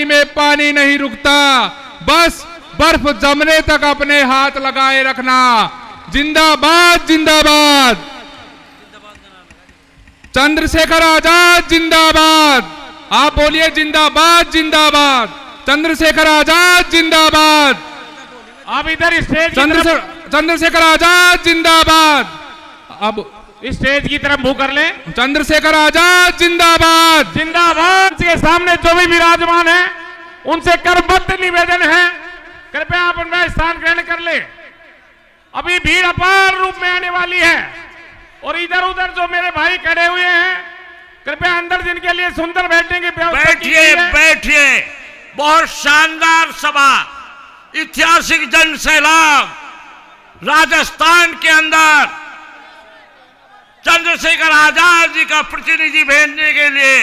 पानी में पानी नहीं रुकता, बस बर्फ जमने तक अपने हाथ लगाए रखना। जिंदाबाद जिंदाबाद, चंद्रशेखर आजाद जिंदाबाद। आप बोलिए जिंदाबाद जिंदाबाद, चंद्रशेखर आजाद जिंदाबाद। अब इधर स्टेज चंद्रशेखर आजाद जिंदाबाद। अब स्टेज की तरफ मुंह कर ले। चंद्रशेखर आजाद जिंदाबाद जिंदाबाद के सामने जो भी विराजमान है उनसे करबद्ध निवेदन है, कृपया आप उनका स्थान ग्रहण कर ले। अभी भीड़ अपार रूप में आने वाली है और इधर उधर जो मेरे भाई खड़े हुए हैं, कृपया अंदर जिनके लिए सुंदर बैठने की व्यवस्था की गई है। बैठिए। बहुत शानदार सभा, ऐतिहासिक जन सैलाब राजस्थान के अंदर चंद्रशेखर आजाद जी का प्रतिनिधि भेजने के लिए,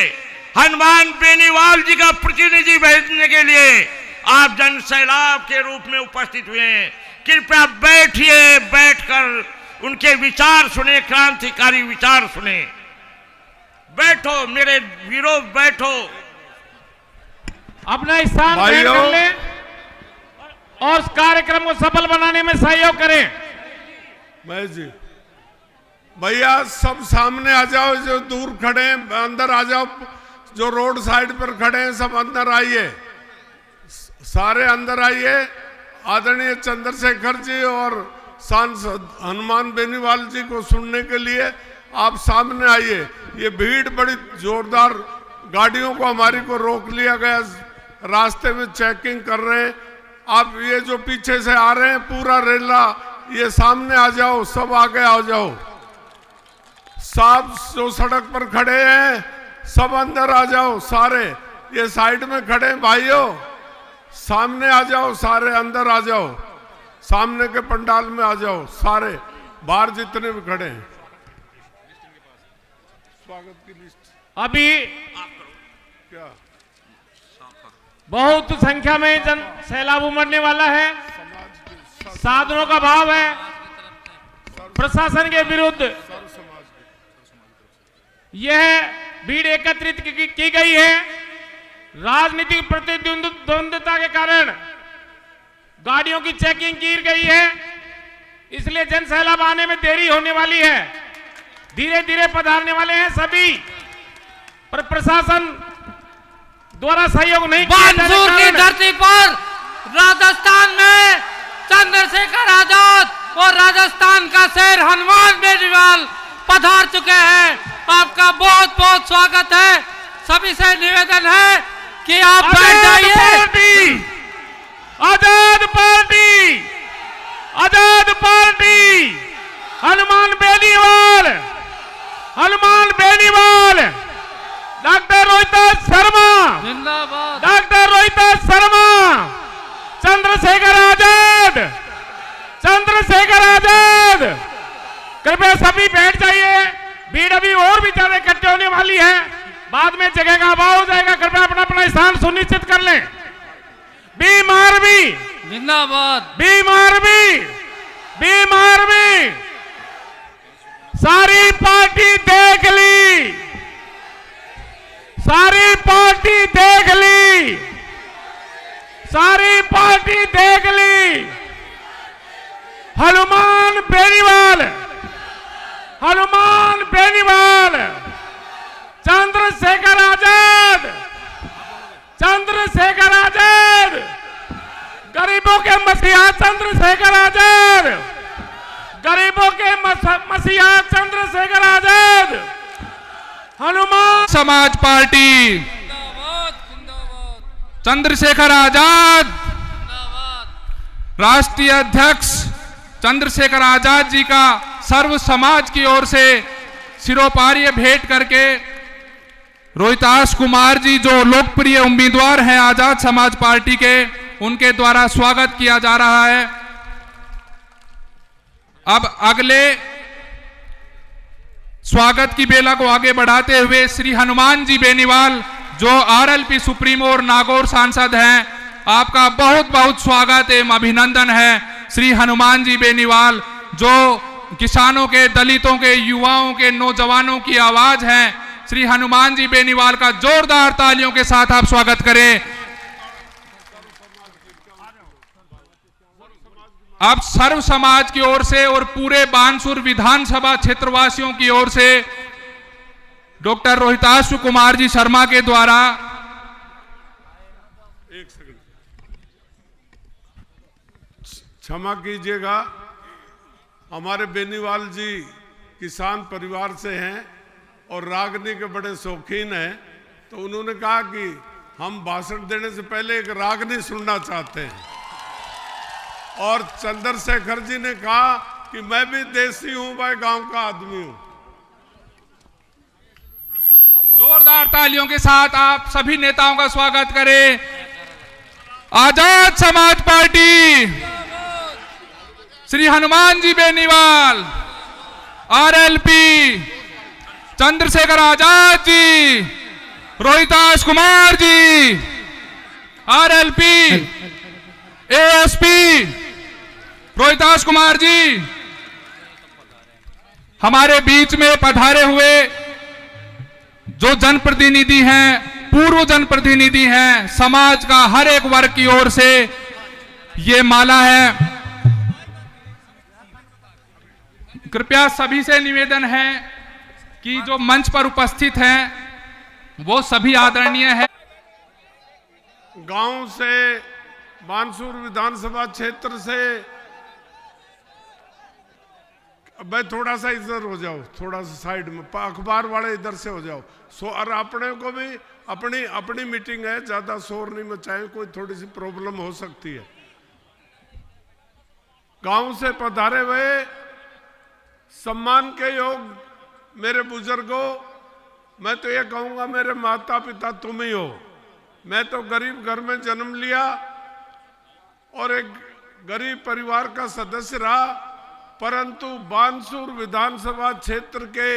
हनुमान बेनीवाल जी का प्रतिनिधि भेजने के लिए आप जन सैलाब के रूप में उपस्थित हुए हैं। कृपया बैठिए, बैठकर उनके विचार सुने, क्रांतिकारी विचार सुने। बैठो मेरे वीरों, बैठो। अपना स्थान ग्रहण कर ले और इस कार्यक्रम को सफल बनाने में सहयोग करें। महेश जी, भैया सब सामने आ जाओ, जो दूर खड़े हैं अंदर आ जाओ, जो रोड साइड पर खड़े हैं सब अंदर आइए, सारे अंदर आइए। आदरणीय चंद्रशेखर जी और सांसद हनुमान बेनीवाल जी को सुनने के लिए आप सामने आइए। ये भीड़ बड़ी जोरदार, गाड़ियों को हमारी को रोक लिया गया, रास्ते में चेकिंग कर रहे हैं। आप ये जो पीछे से आ रहे हैं पूरा रेला, ये सामने आ जाओ, सब आगे आ जाओ। साहब जो सड़क पर खड़े हैं सब अंदर आ जाओ, सारे ये साइड में खड़े हैं भाइयों, सामने आ जाओ, सारे अंदर आ जाओ, सामने के पंडाल में आ जाओ, सारे बाहर जितने भी खड़े हैं। स्वागत की लिस्ट अभी क्या बहुत संख्या में जन सैलाब उमड़ने वाला है, साधनों का भाव है प्रशासन के विरुद्ध। यह भीड़ एकत्रित की गई है, राजनीतिक प्रतिद्वंद्विता के कारण गाड़ियों की चेकिंग की गई है, इसलिए जन सैलाब आने में देरी होने वाली है। धीरे धीरे पधारने वाले हैं सभी, पर प्रशासन द्वारा सहयोग नहीं किया जाने बानसूर की धरती पर राजस्थान में चंद्रशेखर आजाद और राजस्थान का शेर हनुमान बेनीवाल पधार चुके हैं। आपका बहुत बहुत स्वागत है। सभी से निवेदन है कि आप बैठ जाइए। आजाद पार्टी, आजाद पार्टी, हनुमान बेनीवाल, हनुमान बेनीवाल, डॉक्टर रोहित शर्मा जिंदाबाद, डॉक्टर रोहित शर्मा, चंद्रशेखर आजाद, चंद्रशेखर आजाद। कृपया सभी बैठ जाइए, भीड़ अभी और भी ज्यादा इकट्ठे होने वाली है, बाद में जगह का अभाव हो जाएगा। कृपया अपना अपना स्थान सुनिश्चित कर लें। बीमार भी जिंदाबाद, बीमार भी, बीमार भी, सारी पार्टी देख ली, सारी पार्टी देख ली, सारी पार्टी देख ली। हनुमान बेनीवाल, हनुमान बेनीवाल, चंद्रशेखर आजाद, चंद्रशेखर आजाद, गरीबों के मसीहा चंद्रशेखर आजाद, गरीबों के मसीहा चंद्रशेखर आजाद। हनुमान समाज पार्टी, चंद्रशेखर आजाद, राष्ट्रीय अध्यक्ष चंद्रशेखर आजाद जी का सर्व समाज की ओर से सिरोपार्य भेंट करके रोहिताश कुमार जी जो लोकप्रिय उम्मीदवार हैं आजाद समाज पार्टी के, उनके द्वारा स्वागत किया जा रहा है। अब अगले स्वागत की बेला को आगे बढ़ाते हुए श्री हनुमान जी बेनीवाल जो आरएलपी सुप्रीमो और नागौर सांसद हैं, आपका बहुत बहुत स्वागत एवं अभिनंदन है। श्री हनुमान जी बेनीवाल जो किसानों के, दलितों के, युवाओं के, नौजवानों की आवाज हैं, श्री हनुमान जी बेनीवाल का जोरदार तालियों के साथ आप स्वागत करें। अब सर्व समाज की ओर से और पूरे बानसूर विधानसभा क्षेत्रवासियों की ओर से डॉक्टर रोहिताशु कुमार जी शर्मा के द्वारा एक सेकंड क्षमा कीजिएगा, हमारे बेनीवाल जी किसान परिवार से हैं और रागनी के बड़े शौकीन हैं, तो उन्होंने कहा कि हम भाषण देने से पहले एक रागनी सुनना चाहते हैं। और चंद्रशेखर जी ने कहा कि मैं भी देसी हूं, भाई गांव का आदमी हूं। जोरदार तालियों के साथ आप सभी नेताओं का स्वागत करें। Azad Samaj party, Shri Hanuman ji Beniwal, RLP, Chandrashekhar Azad ji, Rohitash Kumar ji, RLP, ASP Rohitash Kumar ji, हमारे बीच में पधारे हुए जो जनप्रतिनिधि हैं, पूर्व जनप्रतिनिधि हैं, समाज का हर एक वर्ग की ओर से ये माला है। कृपया सभी से निवेदन है कि जो मंच पर उपस्थित हैं वो सभी आदरणीय है। गांव से, बानसूर विधानसभा क्षेत्र से, भाई थोड़ा सा इधर हो जाओ, थोड़ा सा साइड में, अखबार वाले इधर से हो जाओ। और अपने को भी अपनी मीटिंग है, ज्यादा शोर नहीं मचाएं, कोई थोड़ी सी प्रॉब्लम हो सकती है। गांव से पधारे हुए सम्मान के योग मेरे बुजुर्गों, मैं तो ये कहूंगा मेरे माता पिता तुम ही हो। मैं तो गरीब घर में जन्म लिया और एक गरीब परिवार का सदस्य रहा, परंतु बानसूर विधानसभा क्षेत्र के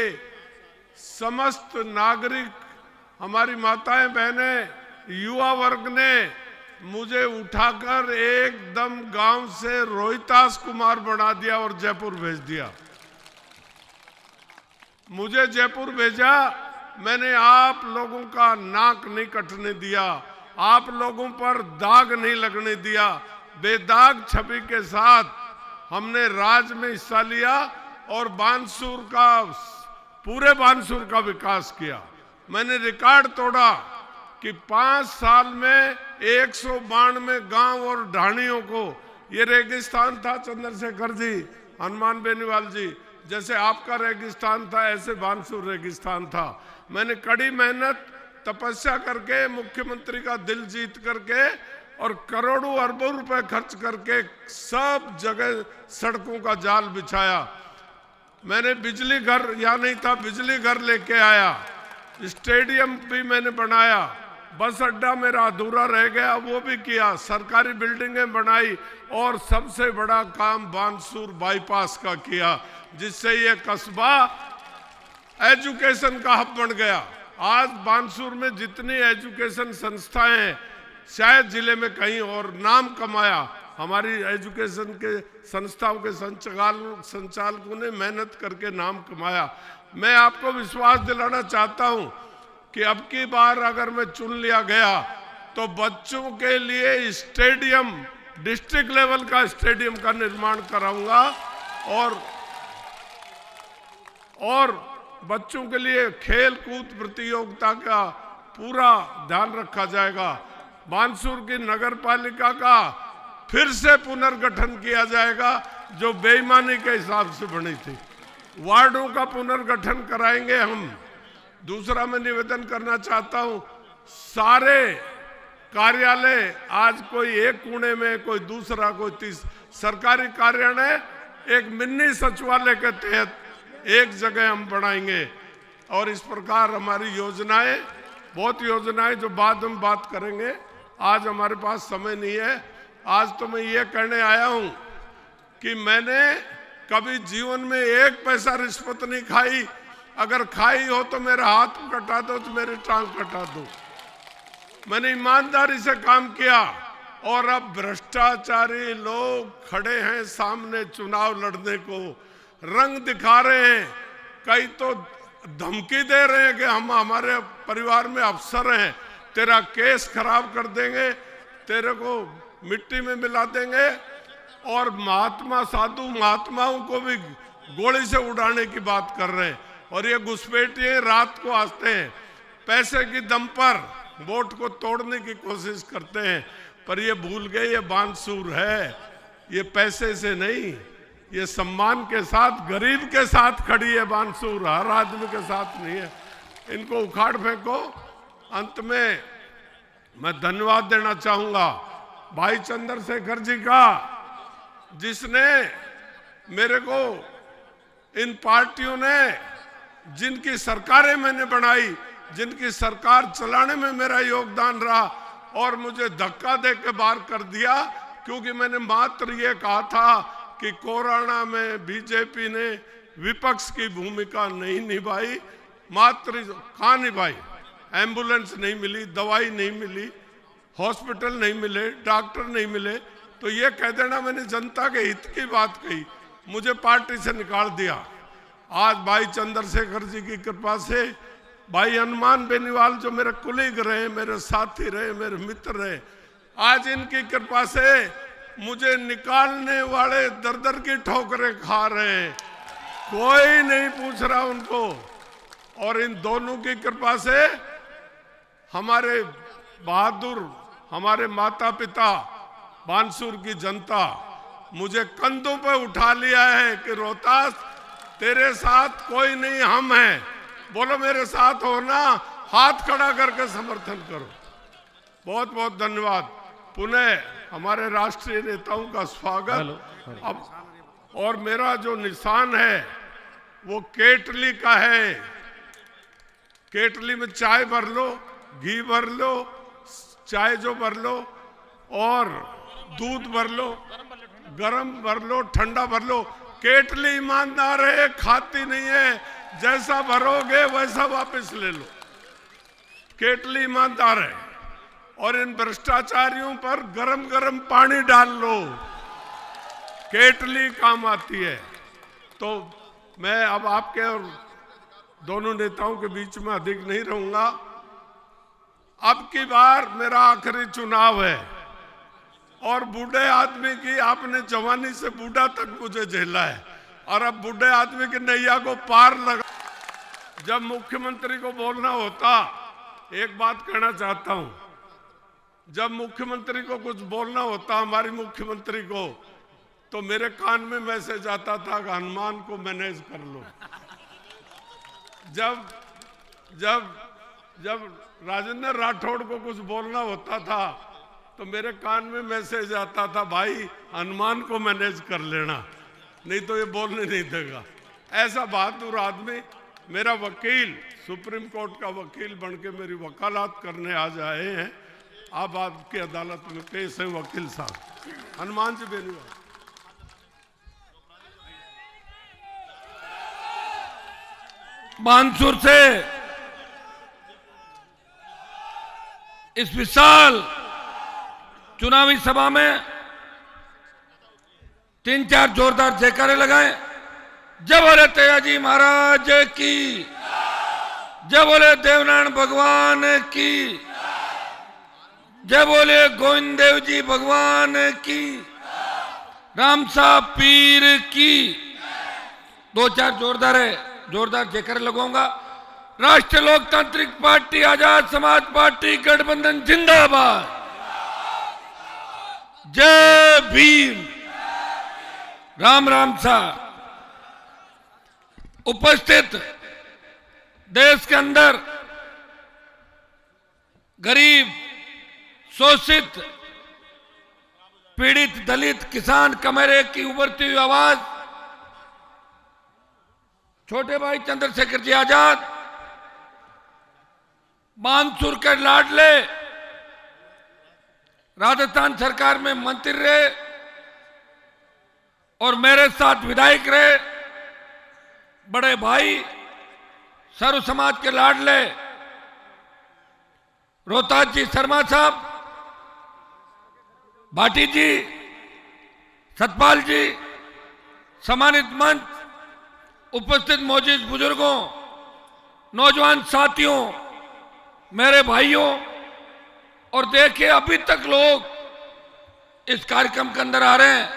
समस्त नागरिक, हमारी माताएं बहनें, युवा वर्ग ने मुझे उठाकर एकदम गांव से रोहिताश कुमार बना दिया और जयपुर भेज दिया। मुझे जयपुर भेजा, मैंने आप लोगों का नाक नहीं कटने दिया, आप लोगों पर दाग नहीं लगने दिया। बेदाग छवि के साथ हमने राज में हिस्सा लिया और बानसूर का, पूरे बानसूर का विकास किया। मैंने रिकॉर्ड तोड़ा कि 5 साल में 192 गांव और ढाणियों को, ये रेगिस्तान था चंद्रशेखर जी, हनुमान बेनीवाल जी, जैसे आपका रेगिस्तान था ऐसे बानसूर रेगिस्तान था। मैंने कड़ी मेहनत तपस्या करके, मुख्यमंत्री का दिल जीत करके और करोड़ों अरबों रुपए खर्च करके सब जगह सड़कों का जाल बिछाया। मैंने बिजली घर, या नहीं था, बिजली घर लेके आया, स्टेडियम भी मैंने बनाया, बस अड्डा मेरा अधूरा रह गया वो भी किया, सरकारी बिल्डिंगें बनाई और सबसे बड़ा काम बानसूर बाईपास का किया, जिससे ये कस्बा एजुकेशन का हब बन गया। आज बानसूर में जितनी एजुकेशन संस्थाएं हैं, शायद जिले में कहीं और नाम कमाया। हमारी एजुकेशन के संस्थाओं के संचालकों ने मेहनत करके नाम कमाया। मैं आपको विश्वास दिलाना चाहता हूं कि अब की बार अगर मैं चुन लिया गया तो बच्चों के लिए स्टेडियम, डिस्ट्रिक्ट लेवल का स्टेडियम का निर्माण कराऊंगा और बच्चों के लिए खेल कूद प्रतियोगिता का पूरा ध्यान रखा जाएगा। बानसूर की नगर पालिका का फिर से पुनर्गठन किया जाएगा जो बेईमानी के हिसाब से बनी थी। वार्डों का पुनर्गठन कराएंगे हम। दूसरा मैं निवेदन करना चाहता हूं, सारे कार्यालय आज कोई एक कोने में, कोई दूसरा, कोई सरकारी कार्यालय एक मिनी सचिवालय के तहत एक जगह हम बनाएंगे। और इस प्रकार हमारी योजनाएं, बहुत योजनाएं जो बाद में बात करेंगे, आज हमारे पास समय नहीं है। आज तो मैं ये कहने आया हूं कि मैंने कभी जीवन में 1 पैसा रिश्वत नहीं खाई। अगर खाई हो तो मेरा हाथ कटा दो, तो मेरी टांग कटा दो। मैंने ईमानदारी से काम किया और अब भ्रष्टाचारी लोग खड़े हैं सामने चुनाव लड़ने को, रंग दिखा रहे हैं, कई तो धमकी दे रहे हैं कि हम हमारे परिवार में अफसर हैं, तेरा केस खराब कर देंगे, तेरे को मिट्टी में मिला देंगे। और महात्मा साधु महात्माओं को भी गोली से उड़ाने की बात कर रहे हैं। और ये घुसपैठिए रात को आते हैं, पैसे की दम पर वोट को तोड़ने की कोशिश करते हैं, पर ये भूल गए ये बानसूर है, ये पैसे से नहीं, ये सम्मान के साथ गरीब के साथ खड़ी है बानसूर, हर आदमी के साथ नहीं है। इनको उखाड़ फेंको। अंत में मैं धन्यवाद देना चाहूंगा भाई चंद्रशेखर जी का, जिसने मेरे को, इन पार्टियों ने जिनकी सरकारें मैंने बनाई, जिनकी सरकार चलाने में मेरा योगदान रहा, और मुझे धक्का दे के बाहर कर दिया, क्योंकि मैंने मात्र ये कहा था कि कोरोना में बीजेपी ने विपक्ष की भूमिका नहीं निभाई, मात्र कहाँ निभाई, एम्बुलेंस नहीं मिली, दवाई नहीं मिली, हॉस्पिटल नहीं मिले, डॉक्टर नहीं मिले, तो ये कह देना मैंने जनता के हित की बात कही, मुझे पार्टी से निकाल दिया। आज भाई चंद्रशेखर जी की कृपा से, भाई हनुमान बेनीवाल जो मेरे कुलीग रहे, मेरे साथी रहे, मेरे मित्र रहे, आज इनकी कृपा से मुझे निकालने वाले दर दर की ठोकरें खा रहे हैं, कोई नहीं पूछ रहा उनको। और इन दोनों की कृपा से हमारे बहादुर, हमारे माता पिता, बानसूर की जनता मुझे कंधों पे उठा लिया है कि रोहतास तेरे साथ कोई नहीं, हम हैं, बोलो मेरे साथ हो ना, हाथ खड़ा करके समर्थन करो। बहुत बहुत धन्यवाद। पुनः हमारे राष्ट्रीय नेताओं का स्वागत। अब और मेरा जो निशान है वो केटली का है, केटली में चाय भर लो, घी भर लो, चाय जो भर लो, और दूध भर लो, गरम भर लो, ठंडा भर लो। केटली ईमानदार है, खाती नहीं है, जैसा भरोगे वैसा वापस ले लो। केटली ईमानदार है। और इन भ्रष्टाचारियों पर गरम गरम पानी डाल लो, केटली काम आती है। तो मैं अब आपके और दोनों नेताओं के बीच में अधिक नहीं रहूंगा। अब की बार मेरा आखिरी चुनाव है, और बूढ़े आदमी की, आपने जवानी से बूढ़ा तक मुझे झेला है, और अब बूढ़े आदमी की नैया को पार लगा। जब मुख्यमंत्री को बोलना होता, एक बात कहना चाहता हूं, जब मुख्यमंत्री को कुछ बोलना होता, हमारी मुख्यमंत्री को, तो मेरे कान में मैसेज आता था कि हनुमान को मैनेज कर लो। जब जब जब राजेंद्र राठौड़ को कुछ बोलना होता था, तो मेरे कान में मैसेज आता था, भाई हनुमान को मैनेज कर लेना, नहीं तो ये बोलने नहीं देगा। ऐसा बहादुर आदमी, मेरा वकील, सुप्रीम कोर्ट का वकील बनके मेरी वकालत करने आज आए हैं। आप आपकी अदालत में पेश है वकील साहब हनुमान जी बेनीवाल। बानसूर से इस विशाल चुनावी सभा में 3-4 जोरदार जयकारे लगाए। जय बोले तेजाजी महाराज की, जय बोले देवनारायण भगवान की, जय बोले गोविंद देव जी भगवान की, रामसा पीर की। 2-4 जोरदार जयकारे लगाऊंगा। राष्ट्रीय लोकतांत्रिक पार्टी, आजाद समाज पार्टी, गठबंधन जिंदाबाद। जय भीम, राम राम सा। उपस्थित देश के अंदर गरीब, शोषित, पीड़ित, दलित, किसान, कमेरे की उभरती हुई आवाज, छोटे भाई चंद्रशेखर जी आजाद, बानसूर के लाडले, राजस्थान सरकार में मंत्री रहे और मेरे साथ विधायक रहे, बड़े भाई, सर्व समाज के लाडले रोहतास जी शर्मा साहब, भाटी जी, सतपाल जी, सम्मानित मंच, उपस्थित मौजूद बुजुर्गों, नौजवान साथियों, मेरे भाइयों, और देखिए अभी तक लोग इस कार्यक्रम के अंदर आ रहे हैं।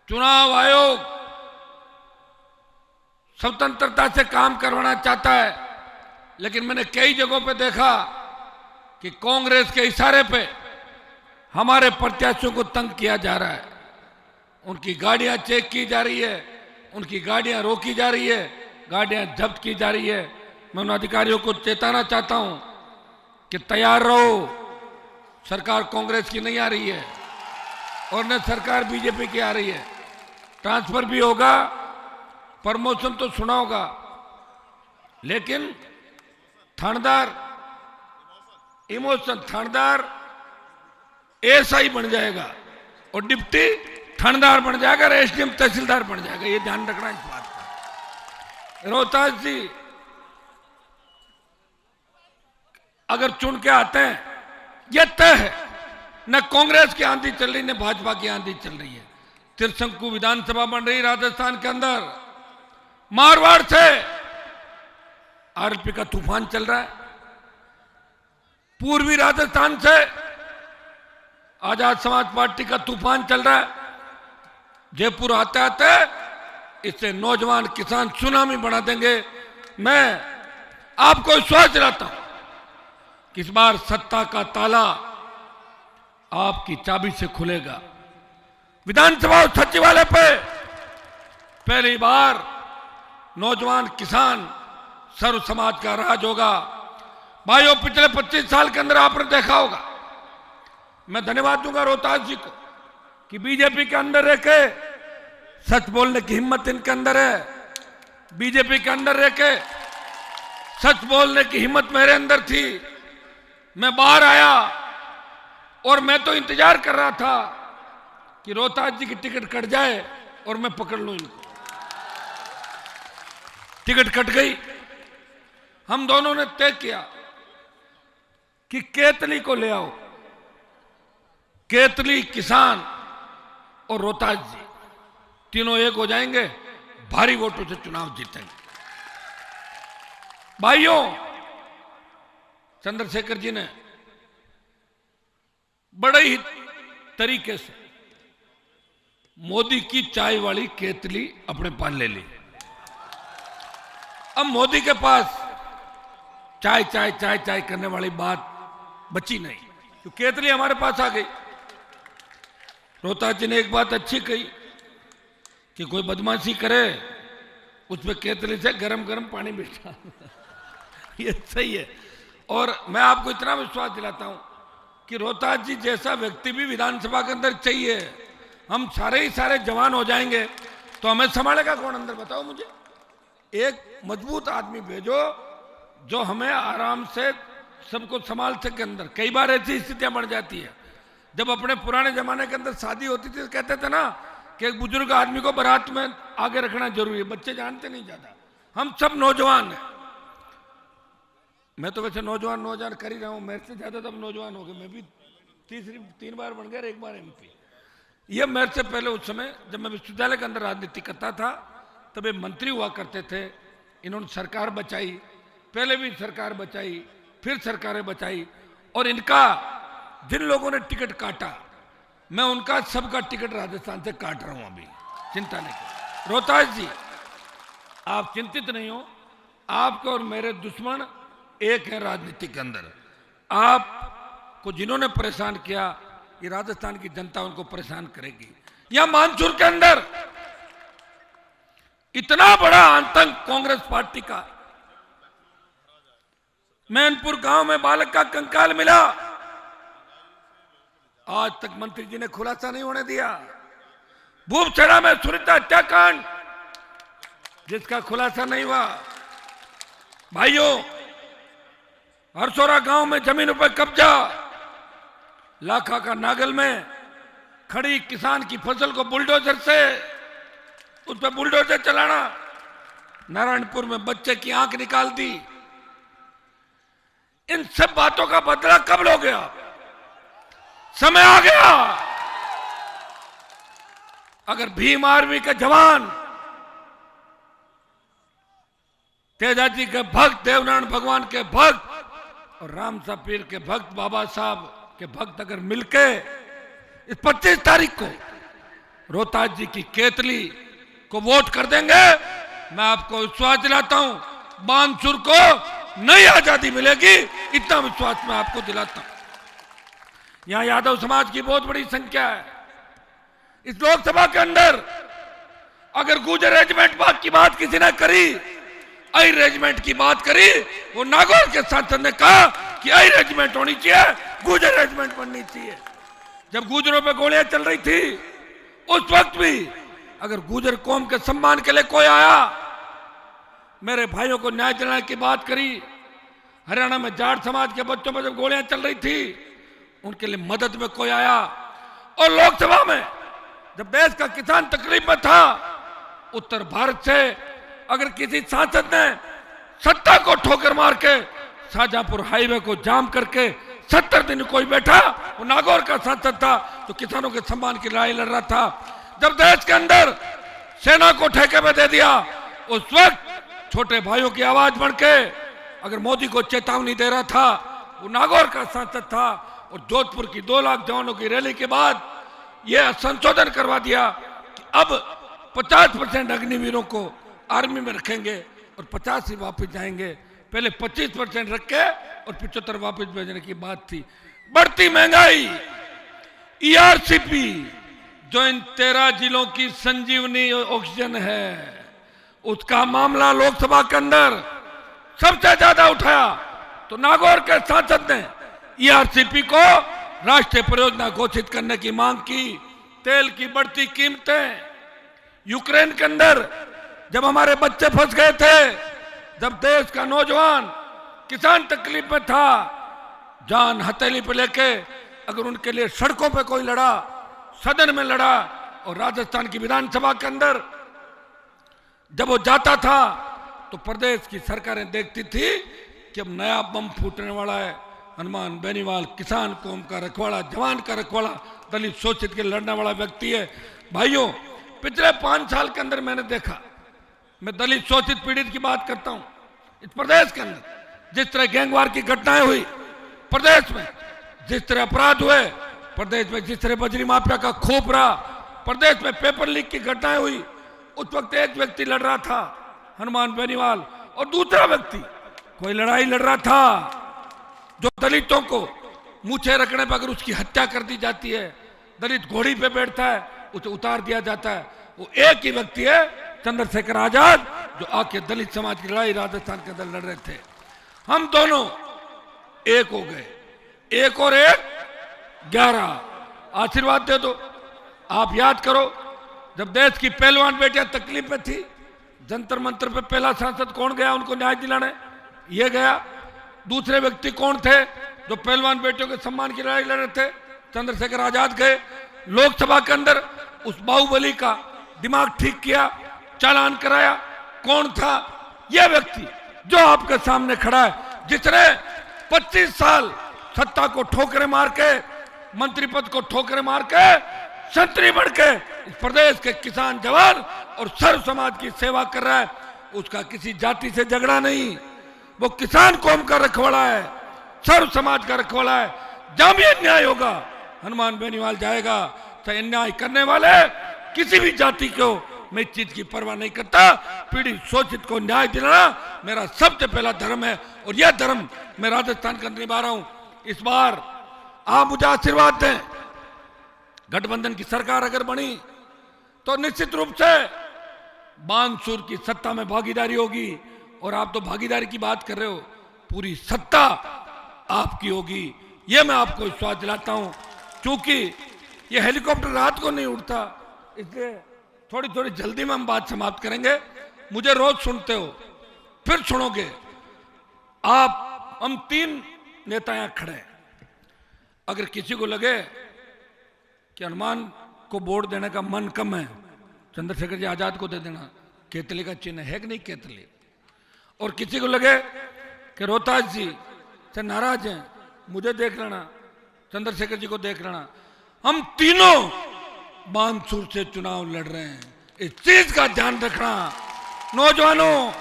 चुनाव आयोग स्वतंत्रता से काम करवाना चाहता है, लेकिन मैंने कई जगहों पे देखा कि कांग्रेस के इशारे पे हमारे प्रत्याशियों को तंग किया जा रहा है। उनकी गाड़ियां चेक की जा रही है, उनकी गाड़ियां रोकी जा रही है, गाड़ियां जब्त की जा रही है। मैं उन अधिकारियों को चेताना चाहता हूं कि तैयार रहो, सरकार कांग्रेस की नहीं आ रही है और न सरकार बीजेपी की आ रही है। ट्रांसफर भी होगा, प्रमोशन तो सुना होगा, लेकिन थानेदार इमोशन, थानेदार एसआई बन जाएगा और डिप्टी थानेदार बन जाएगा और एसडीएम तहसीलदार बन जाएगा। ये ध्यान रखना इस बात का। रोहतास जी अगर चुन के आते हैं, यह तय है, न कांग्रेस की आंधी चल रही न भाजपा की आंधी चल रही है। त्रिशंकु विधानसभा बन रही राजस्थान के अंदर, मारवाड़ से आरएलपी का तूफान चल रहा है, पूर्वी राजस्थान से आजाद समाज पार्टी का तूफान चल रहा है। जयपुर आते आते इससे नौजवान किसान सुनामी बना देंगे। मैं आपको विश्वास दिलाता हूं कि इस बार सत्ता का ताला आपकी चाबी से खुलेगा। विधानसभा सचिवालय पे पहली बार नौजवान किसान सर्व समाज का राज होगा। भाइयों, पिछले 25 साल के अंदर आपने देखा होगा, मैं धन्यवाद दूंगा रोहतास जी को कि बीजेपी के अंदर रह के सच बोलने की हिम्मत इनके अंदर है। बीजेपी के अंदर रह के सच बोलने की हिम्मत मेरे अंदर थी। मैं बाहर आया और मैं तो इंतजार कर रहा था कि रोहतास जी की टिकट कट जाए और मैं पकड़ लूं इनको। टिकट कट गई। हम दोनों ने तय किया कि केतली को ले आओ। केतली, किसान और रोहतास जी तीनों एक हो जाएंगे, भारी वोटों से चुनाव जीतेंगे। भाइयों, चंद्रशेखर जी ने बड़े ही तरीके से मोदी की चाय वाली केतली अपने पास ले ली। अब मोदी के पास चाय चाय चाय चाय करने वाली बात बची नहीं, तो केतली हमारे पास आ गई। रोहतास जी ने एक बात अच्छी कही कि कोई बदमाशी करे उस पर केतली से गरम गरम पानी बिठा ये सही है। और मैं आपको इतना विश्वास दिलाता हूं कि रोहतास जी जैसा व्यक्ति भी विधानसभा के अंदर चाहिए। हम सारे ही सारे जवान हो जाएंगे तो हमें संभालेगा कौन अंदर, बताओ मुझे। एक मजबूत आदमी भेजो जो हमें आराम से सबको संभाल सके अंदर। कई बार ऐसी स्थितियां बढ़ जाती है। जब अपने पुराने जमाने के अंदर शादी होती थी तो कहते थे ना कि एक बुजुर्ग आदमी को बारात में आगे रखना जरूरी है। बच्चे जानते नहीं ज्यादा, हम सब नौजवान हैं। मैं तो वैसे नौजवान कर ही रहा हूं, मेरे से ज्यादा तब नौजवान हो गए। मैं भी 3 बार बन गया, 1 बार एमपी। ये मेरे से पहले उस समय जब मैं विश्वविद्यालय के अंदर राजनीति करता था तब ये मंत्री हुआ करते थे। इन्होंने सरकार बचाई, पहले भी सरकार बचाई, फिर सरकारें बचाई, और इनका जिन लोगों ने टिकट काटा, मैं उनका सबका टिकट राजस्थान से काट रहा हूं अभी, चिंता नहीं करो। रोहतास जी, आप चिंतित नहीं हो, आपके और मेरे दुश्मन एक है राजनीति के अंदर। आपको जिन्होंने परेशान किया, ये राजस्थान की जनता उनको परेशान करेगी। यहां मानसूर के अंदर इतना बड़ा आतंक कांग्रेस पार्टी का, मैनपुर गांव में बालक का कंकाल मिला, आज तक मंत्री जी ने खुलासा नहीं होने दिया। भूपछड़ा में सुनीता हत्याकांड, जिसका खुलासा नहीं हुआ। भाइयों, हरसोरा गांव में जमीनों पर कब्जा, लाखा का नागल में खड़ी किसान की फसल को बुलडोजर से, उस पर बुलडोजर चलाना, नारायणपुर में बच्चे की आंख निकाल दी। इन सब बातों का बदला कब लोगे आप? समय आ गया। अगर भीम आर्मी के जवान, तेजाजी के भक्त, देवनारायण भगवान के भक्त और रामसा पीर के भक्त, बाबा साहब के भक्त अगर मिलके इस 25 तारीख को रोहतास जी की केतली को वोट कर देंगे, मैं आपको विश्वास दिलाता हूं बानसूर को नई आजादी मिलेगी, इतना विश्वास मैं आपको दिलाता हूं। यहां यादव समाज की बहुत बड़ी संख्या है। इस लोकसभा के अंदर अगर गुर्जर रेजिमेंट की बात किसी ने करी, आई रेजिमेंट की बात करी, वो नागौर के सांसद ने कहा कि आई रेजिमेंट होनी चाहिए, गुर्जर रेजिमेंट बननी चाहिए। जब गुर्जरों पे गोलियां चल रही थी उस वक्त भी अगर गुर्जर कौम के सम्मान के लिए कोई आया, मेरे भाइयों को न्याय दिलाने की बात करी, हरियाणा में जाट समाज के बच्चों पर जब गोलियां चल रही थी उनके लिए मदद में कोई आया, और लोकसभा में जब देश का किसान तकलीफ में था, उत्तर भारत से अगर किसी सांसद ने सत्ता को ठोकर मार के शाहजहांपुर हाईवे को जाम करके 70 दिन कोई बैठा, वो नागौर का सांसद था जो किसानों के सम्मान की लड़ाई लड़ रहा था। जब देश के अंदर सेना को ठेके में दे दिया, उस वक्त छोटे भाइयों की आवाज बन के अगर मोदी को चेतावनी दे रहा था, वो नागौर का सांसद था। और जोधपुर की 2 लाख जवानों की रैली के बाद यह संशोधन करवा दिया कि अब 50% अग्निवीरों को आर्मी में रखेंगे और 50 ही वापस जाएंगे। पहले 25% रख के और 75 वापस भेजने की बात थी। बढ़ती महंगाई, ईआरसीपी जो इन 13 जिलों की संजीवनी ऑक्सीजन है, उसका मामला लोकसभा के अंदर सबसे ज्यादा उठाया तो नागौर के सांसद ने ईआरसीपी को राष्ट्रीय परियोजना घोषित करने की मांग की। तेल की बढ़ती कीमतें, यूक्रेन के अंदर जब हमारे बच्चे फंस गए थे, जब देश का नौजवान किसान तकलीफ में था, जान हथेली पे लेके अगर उनके लिए सड़कों पे कोई लड़ा, सदन में लड़ा, और राजस्थान की विधानसभा के अंदर जब वो जाता था तो प्रदेश की सरकारें देखती थी कि अब नया बम फूटने वाला है। हनुमान बेनीवाल किसान कौम का रखवाला, जवान का रखवाला, दलित शोषित के लड़ने वाला व्यक्ति है। भाइयों, पिछले 5 साल के अंदर मैंने देखा, मैं दलित शोषित पीड़ित की बात करता हूं, इस प्रदेश के अंदर जिस तरह गैंगवार की घटनाएं हुई, प्रदेश में जिस तरह अपराध हुए, प्रदेश में जिस तरह बजरी माफिया का खोप रहा, प्रदेश में पेपर लीक की घटनाएं हुई, उस वक्त एक व्यक्ति लड़ रहा था हनुमान बेनीवाल, और दूसरा व्यक्ति कोई लड़ाई लड़ रहा था जो दलितों को मूछे रखने पर अगर उसकी हत्या कर दी जाती है, दलित घोड़ी पे बैठता है, उसे उतार दिया जाता है। वो एक ही व्यक्ति है, चंद्रशेखर आजाद, जो आके दलित समाज की लड़ाई राजस्थान के अंदर लड़ रहे थे। हम दोनों एक हो गए, 1 और 1 11। आशीर्वाद दे दो। आप याद करो, जब देश की पहलवान बेटियां तकलीफ में थी, जंतर मंतर पे पहला सांसद कौन गया उनको न्याय दिलाने? ये गया। दूसरे व्यक्ति कौन थे जो पहलवान बेटियों के सम्मान की लड़ाई लड़ रहे थे? चंद्रशेखर आजाद गए। लोकसभा के अंदर उस बाहुबली का दिमाग ठीक किया, चालान कराया। कौन था? यह व्यक्ति जो आपके सामने खड़ा है, जिसने 25 साल सत्ता को ठोकरे मार के, मंत्री पद को ठोकरे मार के, संतरी बढ़ के इस प्रदेश के किसान जवान और सर्व समाज की सेवा कर रहा है। उसका किसी जाति से झगड़ा नहीं, वो किसान कौम का रखवाला है, सर्व समाज का रखवाला है। जहां भी अन्याय होगा हनुमान बेनीवाल जाएगा। चाहे अन्याय करने वाले किसी भी जाति को, मैं इस चीज की परवाह नहीं करता। पीड़ित शोषित को न्याय दिलाना मेरा सबसे पहला धर्म है, और यह धर्म मैं राजस्थान का निभा रहा हूं। इस बार आप मुझे आशीर्वाद दें। गठबंधन की सरकार अगर बनी तो निश्चित रूप से बानसूर की सत्ता में भागीदारी होगी। और आप तो भागीदारी की बात कर रहे हो, पूरी सत्ता आपकी होगी, यह मैं आपको विश्वास दिलाता हूं। क्योंकि यह हेलीकॉप्टर रात को नहीं उड़ता, इसलिए थोड़ी थोड़ी जल्दी में हम बात समाप्त करेंगे। मुझे रोज सुनते हो, फिर सुनोगे। आप, हम 3 नेता यहां खड़े हैं। अगर किसी को लगे कि हनुमान को वोट देने का मन कम है, चंद्रशेखर जी आजाद को दे देना। केतली का चिन्ह है कि नहीं केतली? और किसी को लगे कि रोहतास जी से नाराज हैं, मुझे देख लेना, चंद्रशेखर जी को देख लेना। हम तीनों बानसूर से चुनाव लड़ रहे हैं, इस चीज का ध्यान रखना। नौजवानों,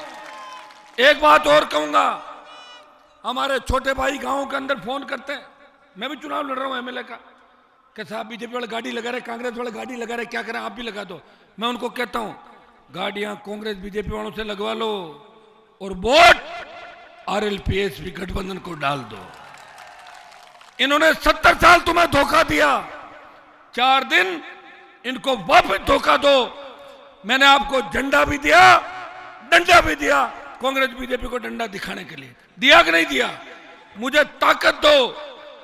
एक बात और कहूंगा, हमारे छोटे भाई गांव के अंदर फोन करते हैं, मैं भी चुनाव लड़ रहा हूं एमएलए का, कि साहब बीजेपी वाले गाड़ी लगा रहे, कांग्रेस वाले गाड़ी लगा रहे, क्या करें आप भी लगा दो। मैं उनको कहता हूं गाड़ियां कांग्रेस बीजेपी वालों से लगवा लो और वोट आरएलपीएस भी गठबंधन को डाल दो। इन्होंने 70 साल तुम्हें धोखा दिया, 4 दिन इनको वापस धोखा दो। मैंने आपको झंडा भी दिया, डंडा भी दिया, कांग्रेस बीजेपी को डंडा दिखाने के लिए। दिया कि नहीं दिया? मुझे ताकत दो,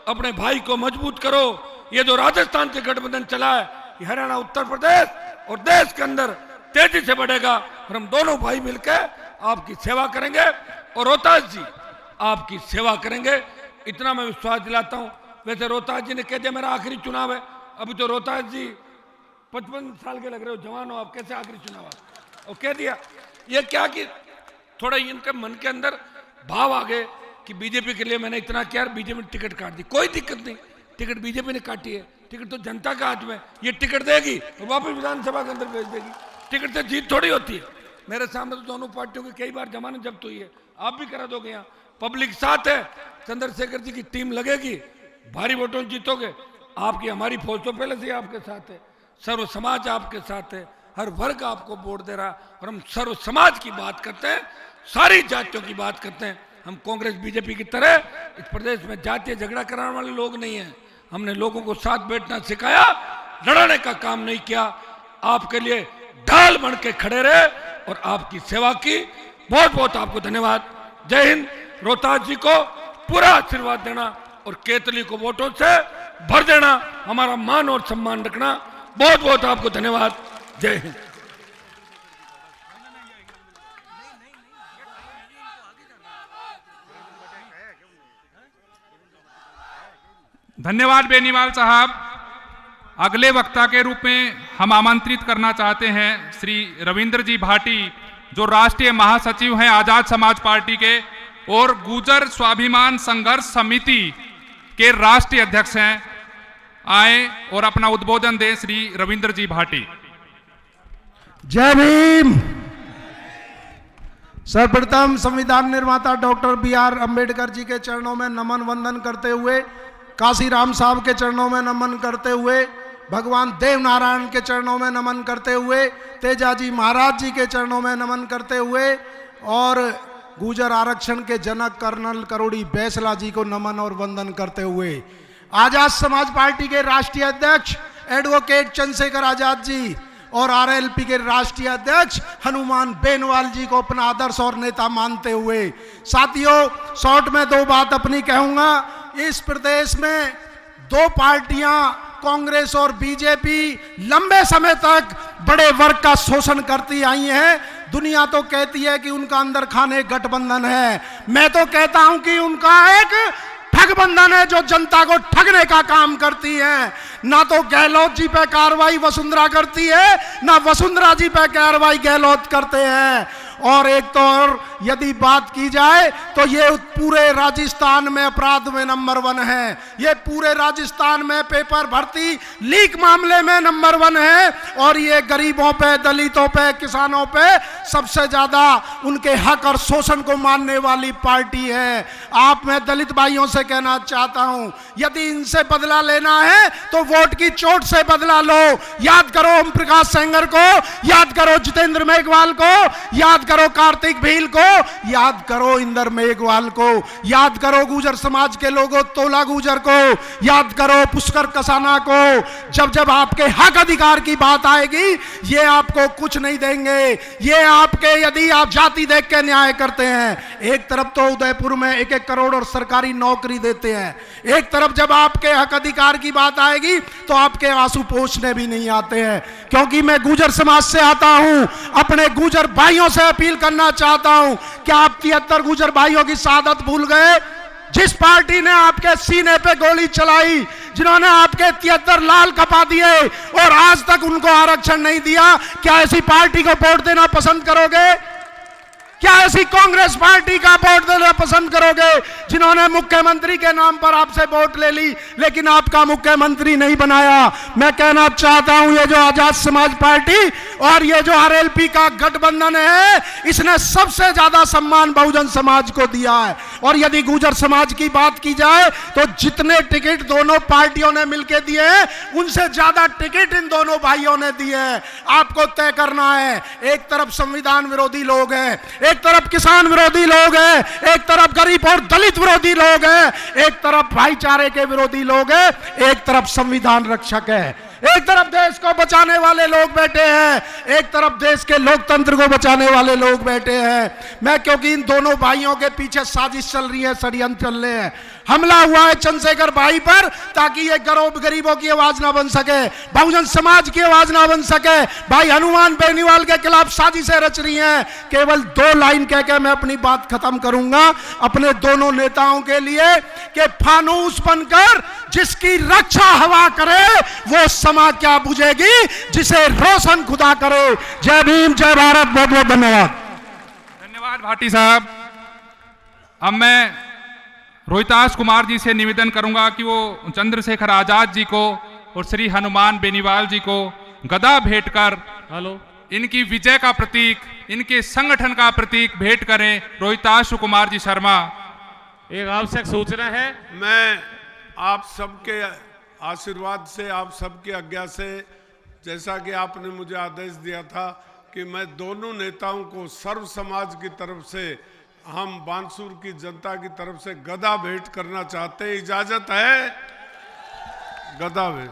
अपने भाई को मजबूत करो। ये जो राजस्थान से गठबंधन चला है, ये हरियाणा, उत्तर प्रदेश और देश के अंदर तेजी से बढ़ेगा और हम दोनों भाई मिलकर आपकी सेवा करेंगे और रोहतास जी आपकी सेवा करेंगे, इतना मैं विश्वास दिलाता हूं। वैसे रोहतास जी ने कह दिया मेरा आखिरी चुनाव है, अभी तो रोहतास जी 55 साल के लग रहे हो, जवान हो आप, कैसे आखिरी चुनाव है? और कह दिया ये क्या कि थोड़ा इनके मन के अंदर भाव आ गए कि बीजेपी के लिए मैंने इतना किया, बीजेपी ने टिकट काट दी। कोई दिक्कत नहीं, टिकट बीजेपी ने काटी है, टिकट तो जनता का हाथ में। ये टिकट देगी और वापस विधानसभा के अंदर भेज देगी। टिकट से जीत थोड़ी होती है। मेरे सामने तो दोनों पार्टियों की कई बार जमानत जब्त हुई है, आप भी करा दोगे। यहाँ पब्लिक साथ है, चंद्रशेखर जी की टीम लगेगी, भारी वोटों जीतोगे। आपकी हमारी फौज तो पहले से आपके साथ है, सर्व समाज आपके साथ है, हर वर्ग आपको वोट दे रहा है। और हम सर्व समाज की बात करते हैं, सारी जातियों की बात करते हैं। हम कांग्रेस बीजेपी की तरह इस प्रदेश में जातीय झगड़ा कराने वाले लोग नहीं हैं। हमने लोगों को साथ बैठना सिखाया, लड़ाने का काम नहीं किया। आपके लिए ढाल बन के खड़े रहे और आपकी सेवा की। बहुत बहुत आपको धन्यवाद। जय हिंद। रोहतास जी को पूरा आशीर्वाद देना और केतली को वोटों से भर देना, हमारा मान और सम्मान रखना। बहुत बहुत आपको धन्यवाद। जय हिंद। धन्यवाद बेनीवाल साहब। अगले वक्ता के रूप में हम आमंत्रित करना चाहते हैं श्री रविंद्र जी भाटी, जो राष्ट्रीय महासचिव हैं आजाद समाज पार्टी के और गुर्जर स्वाभिमान संघर्ष समिति के राष्ट्रीय अध्यक्ष हैं। आए और अपना उद्बोधन दें श्री रविंद्र जी भाटी। जय भीम। सर्वप्रथम संविधान निर्माता डॉक्टर BR अंबेडकर जी के चरणों में नमन वंदन करते हुए, काशीराम साहब के चरणों में नमन करते हुए, भगवान देव नारायण के चरणों में नमन करते हुए, तेजाजी महाराज जी के चरणों में नमन करते हुए और गुर्जर आरक्षण के जनक कर्नल करोड़ी बैसला जी को नमन और वंदन करते हुए, आजाद समाज पार्टी के राष्ट्रीय अध्यक्ष एडवोकेट चंद्रशेखर आजाद जी और RLP के राष्ट्रीय अध्यक्ष हनुमान बेनीवाल जी को अपना आदर्श और नेता मानते हुए, साथियों शॉर्ट में 2 बात अपनी कहूंगा। इस प्रदेश में 2 पार्टियां कांग्रेस और बीजेपी लंबे समय तक बड़े वर्ग का शोषण करती आई हैं। दुनिया तो कहती है कि उनका अंदर खाने गठबंधन है, मैं तो कहता हूं कि उनका एक ठगबंधन है जो जनता को ठगने का काम करती है। ना तो गहलोत जी पे कार्रवाई वसुंधरा करती है, ना वसुंधरा जी पे कार्रवाई गहलोत करते हैं। और एक तो और यदि बात की जाए तो ये पूरे राजस्थान में अपराध में नंबर 1 है। ये पूरे राजस्थान में पेपर भर्ती लीक मामले में नंबर 1 है। और ये गरीबों पे, दलितों पे, किसानों पे सबसे ज्यादा उनके हक और शोषण को मानने वाली पार्टी है। आप मैं दलित भाइयों से कहना चाहता हूं, यदि इनसे बदला लेना है तो वोट की चोट से बदला लो। याद करो ओम प्रकाश सेंगर को, याद करो जितेंद्र मेघवाल को, याद करो कार्तिक भील को, याद करो इंदर मेघवाल को, याद करो गुर्जर समाज के लोगों तोला गुर्जर को, याद करो पुष्कर कसाना को। जब जब आपके हक अधिकार की बात आएगी ये आपको कुछ नहीं देंगे। ये आपके, यदि आप जाति देख के न्याय करते हैं, एक तरफ तो उदयपुर में 1-1 करोड़ और सरकारी नौकरी देते हैं, एक तरफ जब आपके हक अधिकार की बात आएगी तो आपके आंसू पोंछने भी नहीं आते हैं। क्योंकि मैं गुर्जर समाज से आता हूं, अपने गुर्जर भाइयों से अपील करना चाहता हूं कि आप 73 गुर्जर भाइयों की शहादत भूल गए। जिस पार्टी ने आपके सीने पे गोली चलाई, जिन्होंने आपके 73 लाल कपा दिए और आज तक उनको आरक्षण नहीं दिया, क्या ऐसी पार्टी को वोट देना पसंद करोगे? क्या ऐसी कांग्रेस पार्टी का वोट देना पसंद करोगे जिन्होंने मुख्यमंत्री के नाम पर आपसे वोट ले ली लेकिन आपका मुख्यमंत्री नहीं बनाया? मैं कहना चाहता हूं ये जो आजाद समाज पार्टी और ये जो आरएलपी का गठबंधन है, इसने सबसे ज्यादा सम्मान बहुजन समाज को दिया है। और यदि गुर्जर समाज की बात की जाए तो जितने टिकट दोनों पार्टियों ने मिलकर दिए हैं उनसे ज्यादा टिकट इन दोनों भाइयों ने दिए हैं। आपको तय करना है, एक तरफ संविधान विरोधी लोग हैं, एक तरफ किसान विरोधी लोग हैं, एक तरफ गरीब और दलित विरोधी लोग हैं, एक तरफ भाईचारे के विरोधी लोग हैं, एक तरफ संविधान रक्षक है, एक तरफ देश को बचाने वाले लोग बैठे हैं, एक तरफ देश के लोकतंत्र को बचाने वाले लोग बैठे हैं। मैं क्योंकि इन दोनों भाइयों के पीछे साजिश चल रही है, षड्यंत्र चल रहे हैं, हमला हुआ है चंद्रशेखर भाई पर ताकि ये गरीबों की आवाज ना बन सके, बहुजन समाज की आवाज ना बन सके। भाई हनुमान बेनीवाल के खिलाफ साजिशें रच रही हैं। केवल 2 लाइन कह के मैं अपनी बात खत्म करूंगा अपने दोनों नेताओं के लिए कि फानूस बनकर जिसकी रक्षा हवा करे वो समा क्या बुझेगी जिसे रोशन खुदा करे। जय भीम, जय भारत, बहुत बहुत धन्यवाद। धन्यवाद भाटी साहब। अब मैं रोहितास कुमार जी से निवेदन करूंगा कि वो चंद्रशेखर आजाद जी को और श्री हनुमान बेनीवाल जी को गदा भेंट कर इनकी विजय का प्रतीक, इनके संगठन का प्रतीक भेंट करें। रोहितास कुमार जी शर्मा। एक आवश्यक सूचना है, मैं आप सबके आशीर्वाद से, आप सबकी आज्ञा से, जैसा कि आपने मुझे आदेश दिया था कि मैं दोनों नेताओं को सर्व समाज की तरफ से, हम बानसूर की जनता की तरफ से गदा भेंट करना चाहते हैं। इजाजत है? गदा भेंट।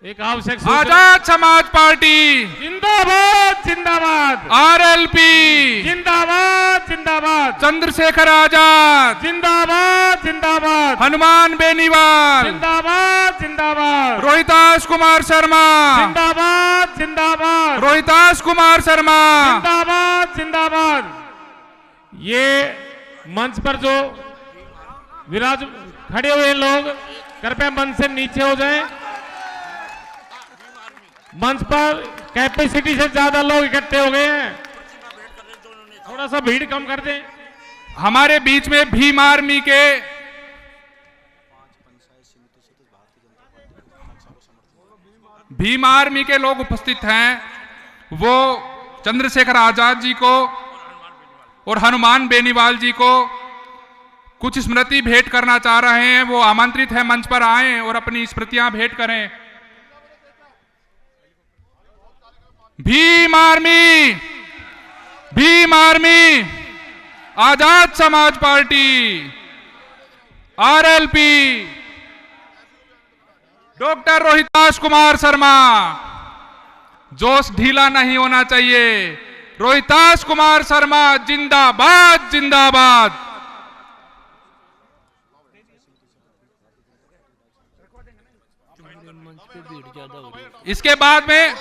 एक आवश्यक सूचना, आजाद समाज पार्टी जिंदाबाद जिंदाबाद, आरएलपी जिंदाबाद जिंदाबाद, चंद्रशेखर आजाद जिंदाबाद जिंदाबाद, हनुमान बेनीवाल जिंदाबाद जिंदाबाद, रोहितास कुमार शर्मा जिंदाबाद जिंदाबाद, रोहितास कुमार शर्मा जिंदाबाद जिंदाबाद। ये मंच पर जो विराज खड़े हुए लोग कृपया मंच से नीचे हो जाएं। मंच पर कैपेसिटी से ज्यादा लोग इकट्ठे हो गए हैं, थोड़ा सा भीड़ कम कर दें। हमारे बीच में भीम आर्मी के लोग उपस्थित हैं। वो चंद्रशेखर आजाद जी को और हनुमान बेनीवाल जी को कुछ स्मृति भेंट करना चाह रहे हैं। वो आमंत्रित है, मंच पर आएं और अपनी स्मृतियां भेंट करें। Bhim army, Azad Samaj party, RLP, doctor Rohitas Kumar Sharma. जोश ढीला नहीं होना चाहिए। रोहितास कुमार शर्मा जिंदाबाद जिंदाबाद। इसके बाद में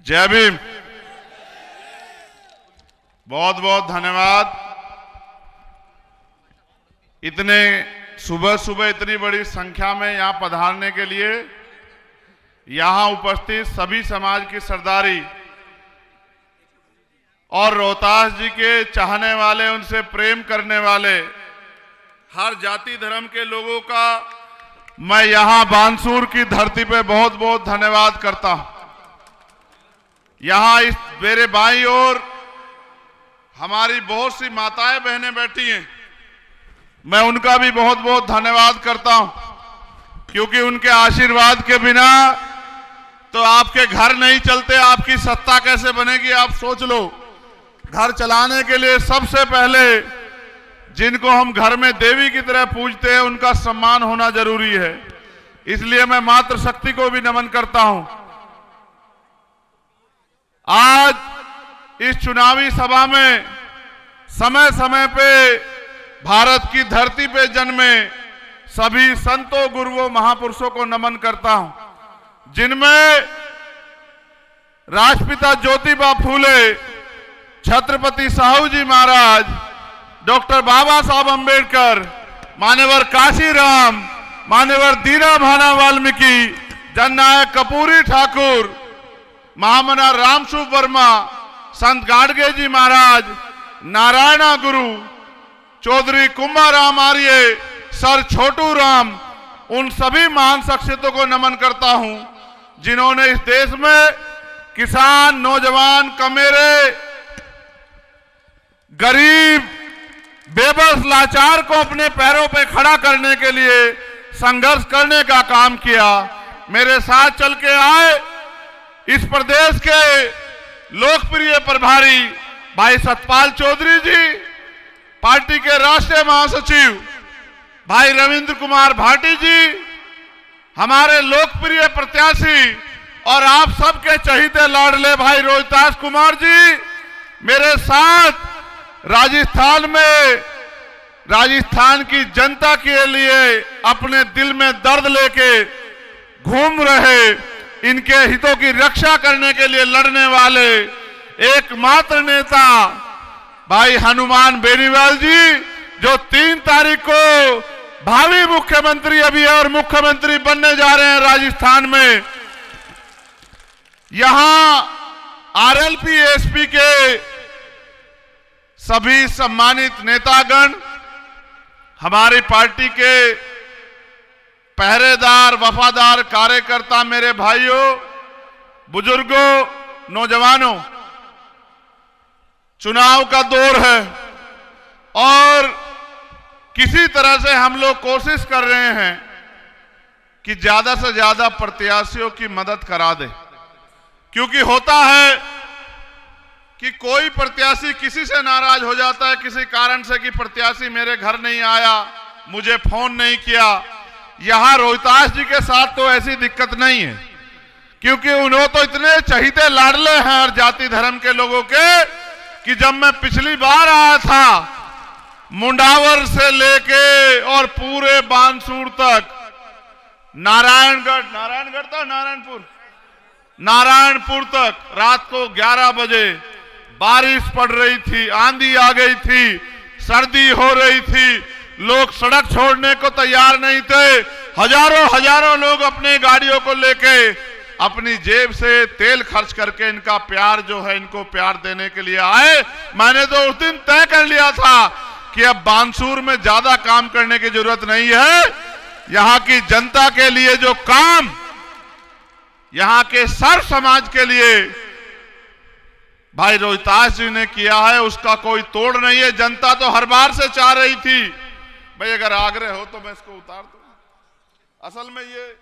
जय भीम, बहुत बहुत धन्यवाद। इतने सुबह सुबह इतनी बड़ी संख्या में यहाँ पधारने के लिए, यहाँ उपस्थित सभी समाज की सरदारी और रोहतास जी के चाहने वाले, उनसे प्रेम करने वाले हर जाति धर्म के लोगों का मैं यहाँ बानसूर की धरती पे बहुत बहुत धन्यवाद करता हूँ। यहाँ इस मेरे बाईं ओर हमारी बहुत सी माताएं बहनें बैठी हैं, मैं उनका भी बहुत बहुत धन्यवाद करता हूं, क्योंकि उनके आशीर्वाद के बिना तो आपके घर नहीं चलते। आपकी सत्ता कैसे बनेगी आप सोच लो। घर चलाने के लिए सबसे पहले जिनको हम घर में देवी की तरह पूजते हैं उनका सम्मान होना जरूरी है। इसलिए मैं मातृशक्ति को भी नमन करता हूं। आज इस चुनावी सभा में समय समय पे भारत की धरती पे जन्मे सभी संतों, गुरुओं, महापुरुषों को नमन करता हूं, जिनमें राष्ट्रपिता ज्योतिबा फूले, छत्रपति साहू जी महाराज, डॉक्टर बाबा साहब अंबेडकर, मान्यवर काशीराम, मान्यवर दीना भाना वाल्मीकि, जननायक कपूरी ठाकुर, महामना रामसुभ वर्मा, संत गाडगे जी महाराज, नारायणा गुरु, चौधरी कुंभाराम आर्य, सर छोटू राम, उन सभी महान शख्सियतों को नमन करता हूं जिन्होंने इस देश में किसान, नौजवान, कमेरे, गरीब, बेबस, लाचार को अपने पैरों पे खड़ा करने के लिए संघर्ष करने का काम किया। मेरे साथ चल के आए इस प्रदेश के लोकप्रिय प्रभारी भाई सतपाल चौधरी जी, पार्टी के राष्ट्रीय महासचिव भाई रविंद्र कुमार भाटी जी, हमारे लोकप्रिय प्रत्याशी और आप सबके चहीते लाडले भाई रोहितास कुमार जी, मेरे साथ राजस्थान में राजस्थान की जनता के लिए अपने दिल में दर्द लेके घूम रहे, इनके हितों की रक्षा करने के लिए लड़ने वाले एकमात्र नेता भाई हनुमान बेनीवाल जी, जो 3 तारीख को भावी मुख्यमंत्री अभी और मुख्यमंत्री बनने जा रहे हैं राजस्थान में। यहां आरएलपी एसपी के सभी सम्मानित नेतागण, हमारी पार्टी के पहरेदार, वफादार कार्यकर्ता, मेरे भाइयों, बुजुर्गों, नौजवानों, चुनाव का दौर है और किसी तरह से हम लोग कोशिश कर रहे हैं कि ज्यादा से ज्यादा प्रत्याशियों की मदद करा दें, क्योंकि होता है कि कोई प्रत्याशी किसी से नाराज हो जाता है किसी कारण से कि प्रत्याशी मेरे घर नहीं आया, मुझे फोन नहीं किया। यहां रोहितास जी के साथ तो ऐसी दिक्कत नहीं है, क्योंकि उन्होंने तो इतने चहीते लाडले हैं हर जाति धर्म के लोगों के कि जब मैं पिछली बार आया था मुंडावर से लेके और पूरे बानसूर तक, नारायणगढ़ था नारायणपुर तक रात को 11 बजे बारिश पड़ रही थी, आंधी आ गई थी, सर्दी हो रही थी, लोग सड़क छोड़ने को तैयार नहीं थे। हजारों लोग अपने गाड़ियों को लेके अपनी जेब से तेल खर्च करके इनका प्यार जो है, इनको प्यार देने के लिए आए। मैंने तो उस दिन तय कर लिया था कि अब बानसूर में ज्यादा काम करने की जरूरत नहीं है। यहां की जनता के लिए जो काम यहां के सर्व समाज के लिए भाई रोहितास जी ने किया है, उसका कोई तोड़ नहीं है। जनता तो हर बार से चाह रही थी भाई अगर आग्रह हो तो मैं इसको उतार दूं। असल में ये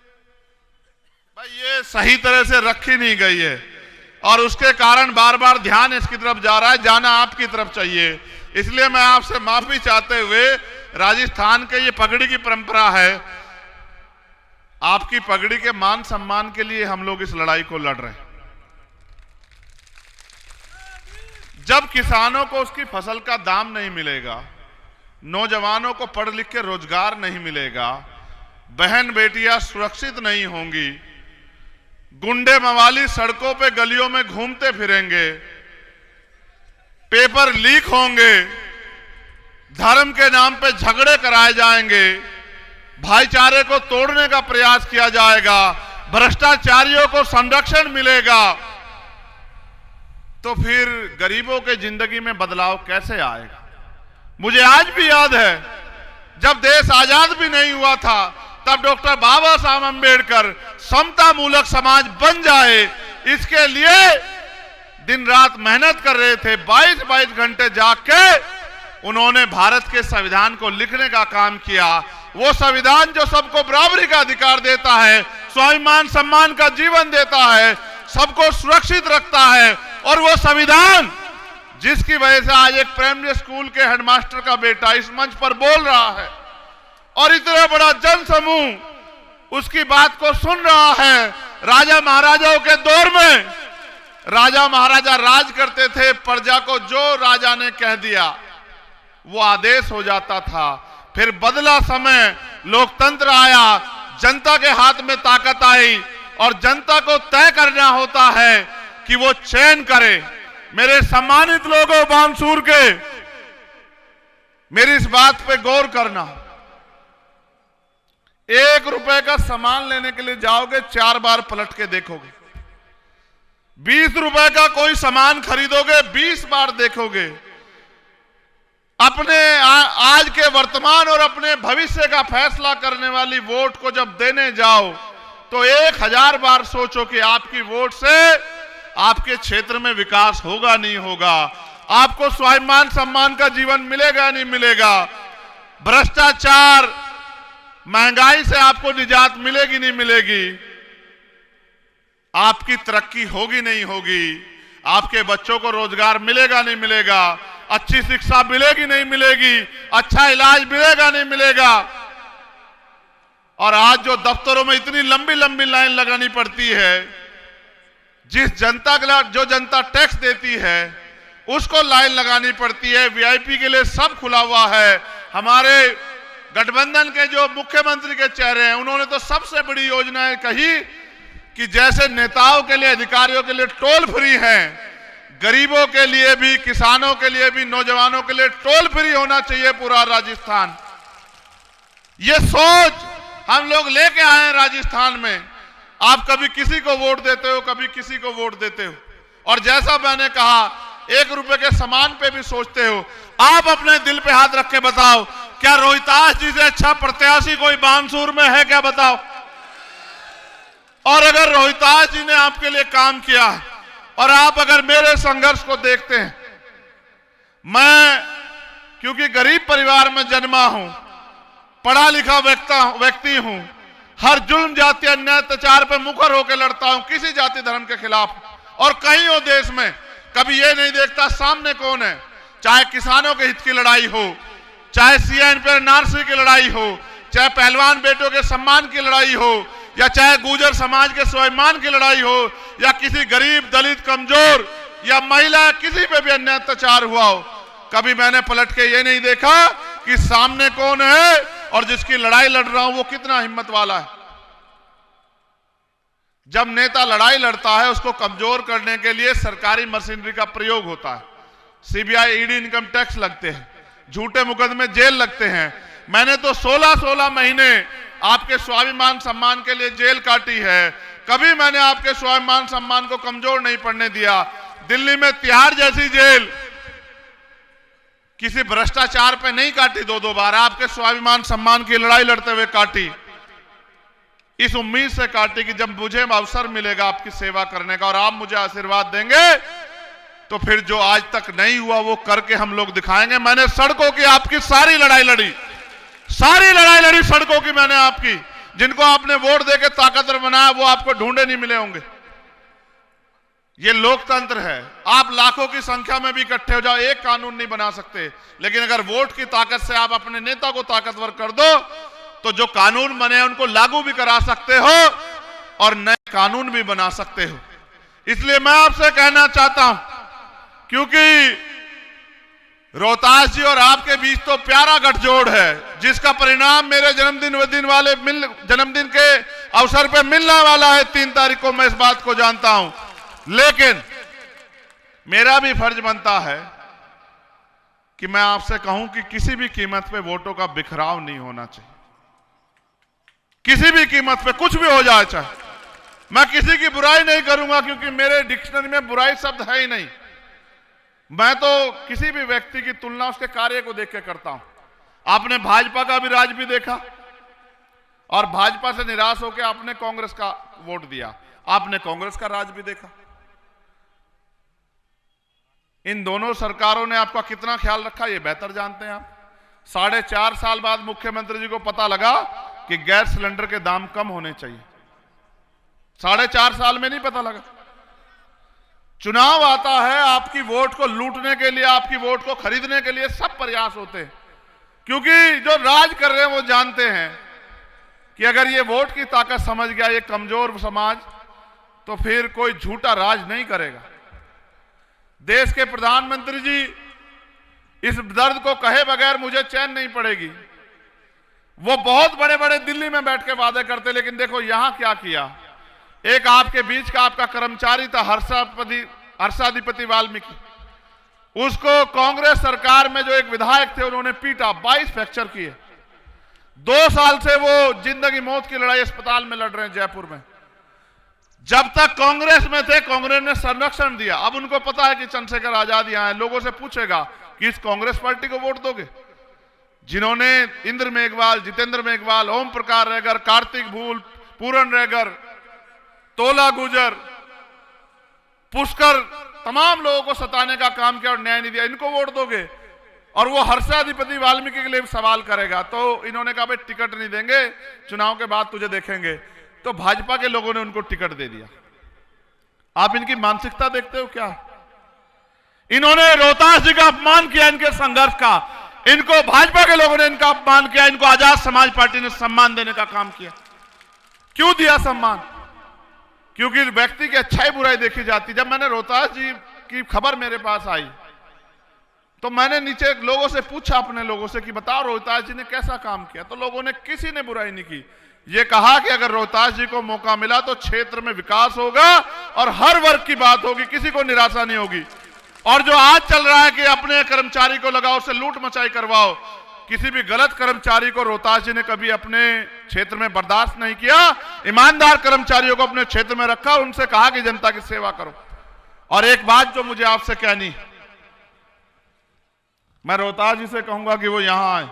सही तरह से रखी नहीं गई है और उसके कारण बार बार ध्यान इसकी तरफ जा रहा है, जाना आपकी तरफ चाहिए। इसलिए मैं आपसे माफी चाहते हुए, राजस्थान के ये पगड़ी की परंपरा है, आपकी पगड़ी के मान सम्मान के लिए हम लोग इस लड़ाई को लड़ रहे हैं। जब किसानों को उसकी फसल का दाम नहीं मिलेगा, नौजवानों को पढ़ लिख के रोजगार नहीं मिलेगा, बहन बेटियां सुरक्षित नहीं होंगी, गुंडे मवाली सड़कों पे गलियों में घूमते फिरेंगे, पेपर लीक होंगे, धर्म के नाम पे झगड़े कराए जाएंगे, भाईचारे को तोड़ने का प्रयास किया जाएगा, भ्रष्टाचारियों को संरक्षण मिलेगा, तो फिर गरीबों के जिंदगी में बदलाव कैसे आएगा। मुझे आज भी याद है जब देश आजाद भी नहीं हुआ था तब डॉक्टर बाबा साहब अंबेडकर समता मूलक समाज बन जाए इसके लिए दिन रात मेहनत कर रहे थे। 22 घंटे जाग के उन्होंने भारत के संविधान को लिखने का काम किया। वो संविधान जो सबको बराबरी का अधिकार देता है, स्वाभिमान सम्मान का जीवन देता है, सबको सुरक्षित रखता है, और वो संविधान जिसकी वजह से आज एक प्राइमरी स्कूल के हेडमास्टर का बेटा इस मंच पर बोल रहा है और इतना बड़ा जन समूह उसकी बात को सुन रहा है। राजा महाराजाओं के दौर में राजा महाराजा राज करते थे, प्रजा को जो राजा ने कह दिया वो आदेश हो जाता था। फिर बदला समय, लोकतंत्र आया, जनता के हाथ में ताकत आई और जनता को तय करना होता है कि वो चयन करे। मेरे सम्मानित लोगों बानसूर के, मेरी इस बात पे गौर करना, ₹1 का सामान लेने के लिए जाओगे 4 बार पलट के देखोगे। ₹20 का कोई सामान खरीदोगे 20 बार देखोगे। अपने आज के वर्तमान और अपने भविष्य का फैसला करने वाली वोट को जब देने जाओ तो 1000 बार सोचो कि आपकी वोट से आपके क्षेत्र में विकास होगा नहीं होगा, आपको स्वाभिमान सम्मान का जीवन मिलेगा नहीं मिलेगा, भ्रष्टाचार महंगाई से आपको निजात मिलेगी नहीं मिलेगी, आपकी तरक्की होगी नहीं होगी, आपके बच्चों को रोजगार मिलेगा नहीं मिलेगा, अच्छी शिक्षा मिलेगी नहीं मिलेगी, अच्छा इलाज मिलेगा नहीं मिलेगा। और आज जो दफ्तरों में इतनी लंबी लंबी लाइन लगानी पड़ती है, जिस जनता के जो जनता टैक्स देती है उसको लाइन लगानी पड़ती है, वीआईपी के लिए सब खुला हुआ है। हमारे गठबंधन के जो मुख्यमंत्री के चेहरे हैं उन्होंने तो सबसे बड़ी योजनाएं कही कि जैसे नेताओं के लिए, अधिकारियों के लिए टोल फ्री है, गरीबों के लिए भी, किसानों के लिए भी, नौजवानों के लिए टोल फ्री होना चाहिए पूरा राजस्थान। ये सोच हम लोग लेके आए हैं राजस्थान में। आप कभी किसी को वोट देते हो, कभी किसी को वोट देते हो, और जैसा मैंने कहा ₹1 के सामान पे भी सोचते हो। आप अपने दिल पे हाथ रख के बताओ, क्या रोहितास जी से अच्छा प्रत्याशी कोई बानसूर में है क्या? बताओ। और अगर रोहितास जी ने आपके लिए काम किया है और आप अगर मेरे संघर्ष को देखते हैं, मैं क्योंकि गरीब परिवार में जन्मा हूं, पढ़ा लिखा व्यक्ति हूं, हर जुल्म, जाति, अन्याय, अत्याचार पे मुखर होकर लड़ता हूं, किसी जाति धर्म के खिलाफ। और कहीं हो देश में कभी ये नहीं देखता सामने कौन है, चाहे किसानों के हित की लड़ाई हो, चाहे सीएन पर एनआरसी की लड़ाई हो, चाहे पहलवान बेटों के सम्मान की लड़ाई हो, या चाहे गुर्जर समाज के स्वाभिमान की लड़ाई हो, या किसी गरीब, दलित, कमजोर या महिला किसी पे भी अन्याय अत्याचार हुआ हो, कभी मैंने पलट के ये नहीं देखा कि सामने कौन है और जिसकी लड़ाई लड़ रहा हूं वो कितना हिम्मत वाला है। जब नेता लड़ाई लड़ता है उसको कमजोर करने के लिए सरकारी मशीनरी का प्रयोग होता है, सीबीआई, ईडी, इनकम टैक्स लगते हैं, झूठे मुकदमे, जेल लगते हैं। मैंने तो 16-16 महीने आपके स्वाभिमान सम्मान के लिए जेल काटी है, कभी मैंने आपके स्वाभिमान सम्मान को कमजोर नहीं पड़ने दिया। दिल्ली में तिहाड़ जैसी जेल किसी भ्रष्टाचार पे नहीं काटी 2-2 बार, आपके स्वाभिमान सम्मान की लड़ाई लड़ते हुए काटी। इस उम्मीद से काटी कि जब मुझे अवसर मिलेगा आपकी सेवा करने का और आप मुझे आशीर्वाद देंगे तो फिर जो आज तक नहीं हुआ वो करके हम लोग दिखाएंगे। मैंने सड़कों की आपकी सारी लड़ाई लड़ी, सड़कों की मैंने आपकी। जिनको आपने वोट देके ताकतवर बनाया वो आपको ढूंढे नहीं मिले होंगे। ये लोकतंत्र है, आप लाखों की संख्या में भी इकट्ठे हो जाओ, एक कानून नहीं बना सकते, लेकिन अगर वोट की ताकत से आप अपने नेता को ताकतवर कर दो तो जो कानून बने हैं उनको लागू भी करा सकते हो और नए कानून भी बना सकते हो। इसलिए मैं आपसे कहना चाहता हूं, क्योंकि रोहतास जी और आपके बीच तो प्यारा गठजोड़ है, जिसका परिणाम मेरे जन्मदिन के अवसर पर मिलने वाला है 3 तारीख को। मैं इस बात को जानता हूं, लेकिन मेरा भी फर्ज बनता है कि मैं आपसे कहूं कि किसी भी कीमत पे वोटों का बिखराव नहीं होना चाहिए। किसी भी कीमत पे कुछ भी हो जाए, चाहे मैं किसी की बुराई नहीं करूंगा, क्योंकि मेरे डिक्शनरी में बुराई शब्द है ही नहीं। मैं तो किसी भी व्यक्ति की तुलना उसके कार्य को देख के करता हूं। आपने भाजपा का भी राज भी देखा और भाजपा से निराश होकर आपने कांग्रेस का वोट दिया, आपने कांग्रेस का राज भी देखा। इन दोनों सरकारों ने आपका कितना ख्याल रखा ये बेहतर जानते हैं आप। 4.5 साल बाद मुख्यमंत्री जी को पता लगा कि गैस सिलेंडर के दाम कम होने चाहिए। 4.5 साल में नहीं पता लगा। चुनाव आता है, आपकी वोट को लूटने के लिए, आपकी वोट को खरीदने के लिए सब प्रयास होते हैं, क्योंकि जो राज कर रहे हैं वो जानते हैं कि अगर ये वोट की ताकत समझ गया ये कमजोर समाज, तो फिर कोई झूठा राज नहीं करेगा। देश के प्रधानमंत्री जी इस दर्द को कहे बगैर मुझे चैन नहीं पड़ेगी। वो बहुत बड़े बड़े दिल्ली में बैठ के वादे करते, लेकिन देखो यहां क्या किया। एक आपके बीच का आपका कर्मचारी था हर्षाधिपति वाल्मीकि, उसको कांग्रेस सरकार में जो एक विधायक थे उन्होंने पीटा, 22 फ्रैक्चर किए। 2 साल से वो जिंदगी मौत की लड़ाई अस्पताल में लड़ रहे हैं जयपुर में। जब तक कांग्रेस में थे कांग्रेस ने संरक्षण दिया। अब उनको पता है कि चंद्रशेखर आजाद यहां है, लोगों से पूछेगा कि इस कांग्रेस पार्टी को वोट दोगे जिन्होंने इंद्र मेघवाल, जितेंद्र मेघवाल, ओम प्रकाश रेगर, कार्तिक भूल, पूरन रेगर, तोला गुजर, पुष्कर, तमाम लोगों को सताने का काम किया और न्याय नहीं दिया, इनको वोट दोगे? और वो हर्षाधिपति वाल्मीकि के लिए सवाल करेगा। तो इन्होंने कहा भाई टिकट नहीं देंगे, चुनाव के बाद तुझे देखेंगे। तो भाजपा के लोगों ने उनको टिकट दे दिया। आप इनकी मानसिकता देखते हो क्या? इन्होंने रोहतास जी का अपमान किया, इनके संघर्ष का। इनको भाजपा के लोगों ने इनका अपमान किया, इनको आजाद समाज पार्टी ने सम्मान देने का काम किया। क्यों दिया सम्मान? क्योंकि व्यक्ति की अच्छाई बुराई देखी जाती। जब मैंने रोहतास जी की खबर मेरे पास आई तो मैंने नीचे लोगों से पूछा, अपने लोगों से, कि बताओ रोहतास जी ने कैसा काम किया। तो लोगों ने किसी ने बुराई नहीं की। ये कहा कि अगर रोहतास जी को मौका मिला तो क्षेत्र में विकास होगा और हर वर्ग की बात होगी, किसी को निराशा नहीं होगी। और जो आज चल रहा है कि अपने कर्मचारी को लगाओ, उससे लूट मचाई करवाओ, किसी भी गलत कर्मचारी को रोहतास जी ने कभी अपने क्षेत्र में बर्दाश्त नहीं किया। ईमानदार कर्मचारियों को अपने क्षेत्र में रखा, उनसे कहा कि जनता की सेवा करो। और एक बात जो मुझे आपसे कहनी, मैं रोहतास जी से कहूंगा कि वो यहां आए।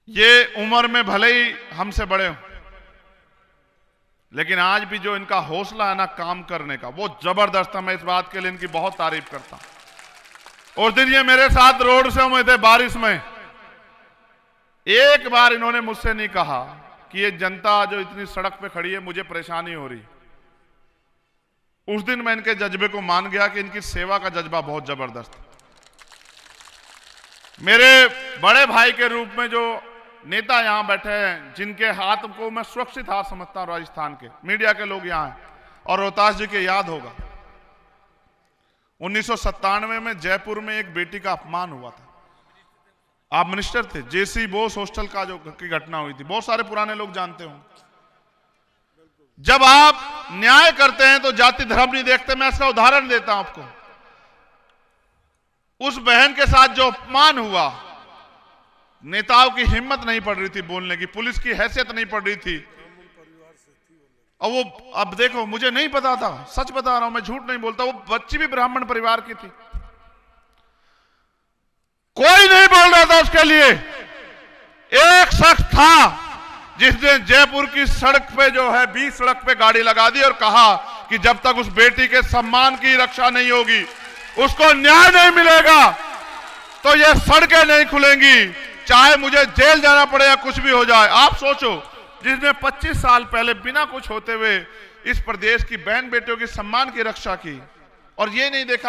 ये उम्र में भले ही हमसे बड़े हो, लेकिन आज भी जो इनका हौसला है ना काम करने का, वो जबरदस्त है। मैं इस बात के लिए इनकी बहुत तारीफ करता हूं। उस दिन ये मेरे साथ रोड से हुए थे बारिश में। एक बार इन्होंने मुझसे नहीं कहा कि ये जनता जो इतनी सड़क पे खड़ी है मुझे परेशानी हो रही। उस दिन मैं इनके जज्बे को मान गया कि इनकी सेवा का जज्बा बहुत जबरदस्त है। मेरे बड़े भाई के रूप में जो नेता यहां बैठे हैं, जिनके हाथ को मैं सुरक्षित हाथ समझता हूं राजस्थान के, मीडिया के लोग यहां हैं, और रोहतास जी के याद होगा 1997 में जयपुर में एक बेटी का अपमान हुआ था। आप मिनिस्टर थे, जेसी बोस हॉस्टल का जो की घटना हुई थी, बहुत सारे पुराने लोग जानते होंगे। जब आप न्याय करते हैं तो जाति धर्म नहीं देखते। मैं इसका उदाहरण देता हूं आपको। उस बहन के साथ जो अपमान हुआ, नेताओं की हिम्मत नहीं पड़ रही थी बोलने की, पुलिस की हैसियत नहीं पड़ रही थी। और वो, अब देखो, मुझे नहीं पता था, सच बता रहा हूं, मैं झूठ नहीं बोलता, वो बच्ची भी ब्राह्मण परिवार की थी। कोई नहीं बोल रहा था उसके लिए। एक शख्स था जिसने जयपुर की सड़क पे जो है 20 सड़क पे गाड़ी लगा दी और कहा कि जब तक उस बेटी के सम्मान की रक्षा नहीं होगी, उसको न्याय नहीं मिलेगा, तो ये सड़कें नहीं खुलेंगी, चाहे मुझे जेल जाना पड़े या कुछ भी हो जाए। आप सोचो, जिसने 25 साल पहले बिना कुछ होते हुए इस प्रदेश की बहन बेटियों की सम्मान की रक्षा की, और ये नहीं देखा